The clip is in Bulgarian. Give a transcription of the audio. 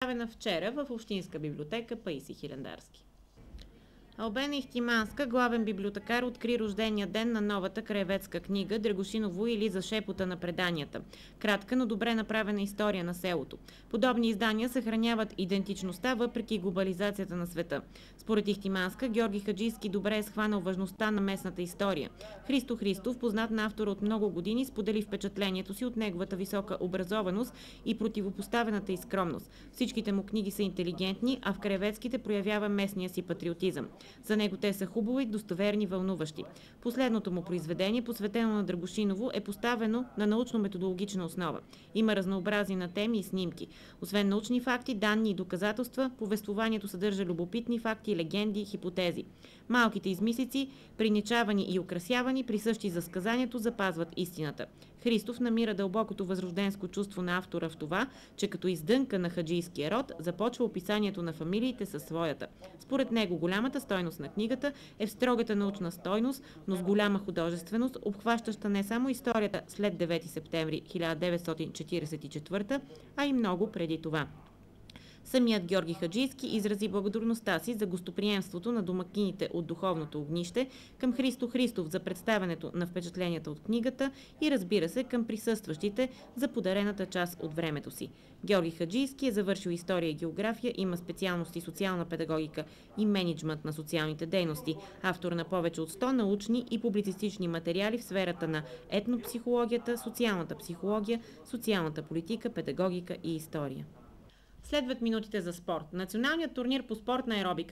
представена вчера в Общинска библиотека Паисий Хилендарски. Албена Ихтиманска, главен библиотекар, откри рождения ден на новата краеведска книга Драгошиново или За шепота на преданията. Кратка, но добре направена история на селото. Подобни издания съхраняват идентичността въпреки глобализацията на света. Според Ихтиманска, Георги Хаджийски добре е схванал важността на местната история. Христо Христов, познат на автора от много години, сподели впечатлението си от неговата висока образованост и противопоставената и скромност. Всичките му книги са интелигентни, а в краеведските проявява местния си патриотизъм. За него те са хубави, достоверни, вълнуващи. Последното му произведение, посветено на Драгошиново, е поставено на научно-методологична основа. Има разнообразие на теми и снимки. Освен научни факти, данни и доказателства, повествованието съдържа любопитни факти, легенди, хипотези. Малките измислици, приничавани и украсявани, присъщи за сказанието, запазват истината. Христов намира дълбокото възрожденско чувство на автора в това, че като издънка на хаджийския род започва описанието на фамилиите със своята. Според него голямата стойност на книгата е в строгата научна стойност, но с голяма художественост, обхващаща не само историята след 9 септември 1944, а и много преди това. Самият Георги Хаджийски изрази благодарността си за гостоприемството на домакините от Духовното огнище, към Христо Христов за представянето на впечатленията от книгата и, разбира се, към присъстващите за подарената част от времето си. Георги Хаджийски е завършил история и география, има специалности социална педагогика и мениджмънт на социалните дейности, автор на повече от 100 научни и публицистични материали в сферата на етнопсихологията, социалната психология, социалната политика, педагогика и история. Следват минутите за спорт. Националният турнир по спортна аеробика